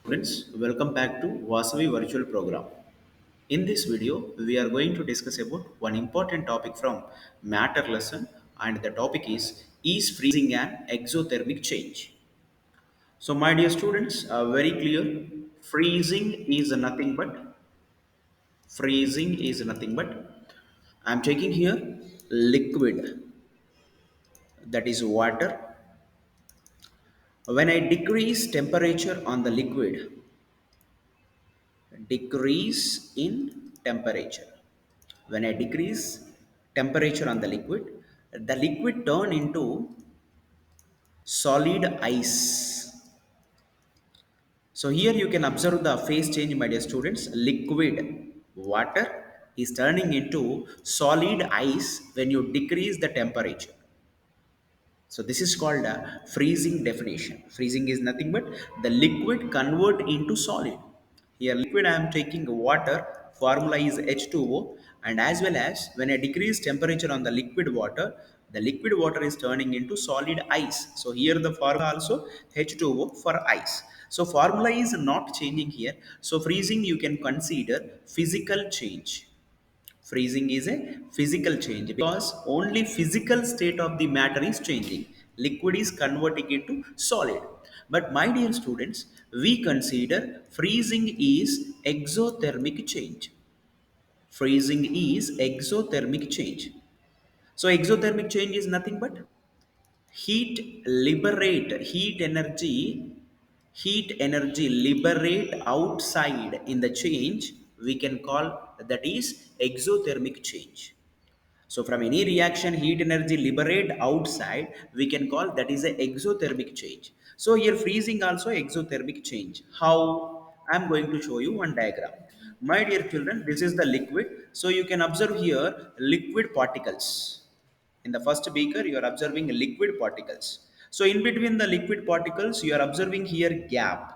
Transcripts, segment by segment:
Students, welcome back to Vasavi Virtual Program. In this video, we are going to discuss about one important topic from matter lesson, and the topic is freezing and exothermic change. So my dear students, very clear, freezing is nothing but I'm taking here liquid, that is water. When I decrease temperature on the liquid, decrease in temperature. When I decrease temperature on the liquid turn into solid ice. So here you can observe the phase change, my dear students. Liquid water is turning into solid ice when you decrease the temperature. So this is called a freezing definition. Freezing is nothing but the liquid convert into solid. Here liquid I am taking water, formula is H2O, and as well as when I decrease temperature on the liquid water is turning into solid ice. So here the formula also H2O for ice. So formula is not changing here. So freezing you can consider physical change. Freezing is a physical change because only physical state of the matter is changing. Liquid is converting into solid. But my dear students, we consider freezing is exothermic change. Freezing is exothermic change. So exothermic change is nothing but heat energy liberate outside in the change, we can call that is exothermic change. So from any reaction heat energy liberate outside, we can call that is a exothermic change. So here freezing also exothermic change. How? I'm going to show you one diagram. My dear children, this is the liquid. So you can observe here liquid particles. In the first beaker, you are observing liquid particles. So in between the liquid particles, you are observing here gap.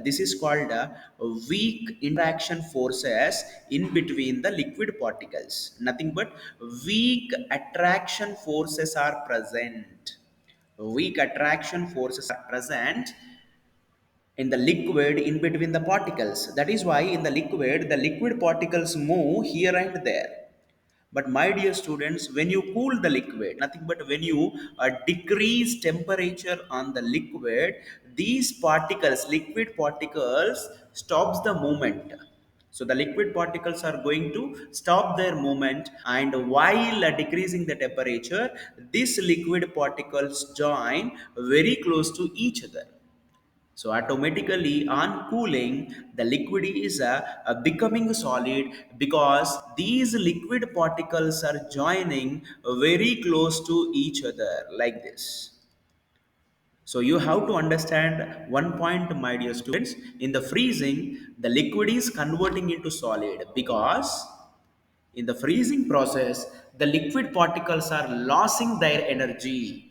This is called weak interaction forces in between the liquid particles. Nothing but weak attraction forces are present. Weak attraction forces are present in the liquid in between the particles. That is why in the liquid particles move here and there. But my dear students, when you cool the liquid, nothing but when you decrease temperature on the liquid, these particles, liquid particles, stops the movement. So the liquid particles are going to stop their movement, and while decreasing the temperature, these liquid particles join very close to each other. So automatically on cooling, the liquid is becoming solid because these liquid particles are joining very close to each other like this. So you have to understand one point, my dear students. In the freezing, the liquid is converting into solid because in the freezing process, the liquid particles are losing their energy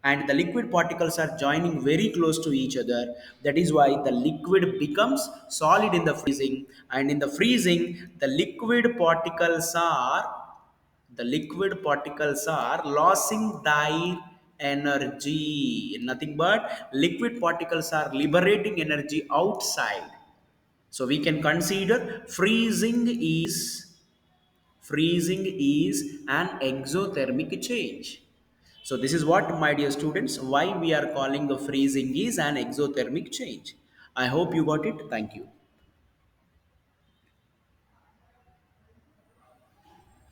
and the liquid particles are joining very close to each other. That is why the liquid becomes solid in the freezing, and in the freezing, the liquid particles are losing their energy. Nothing but liquid particles are liberating energy outside. So we can consider freezing is an exothermic change. So this is what, my dear students, why we are calling the freezing is an exothermic change. I hope you got it. Thank you.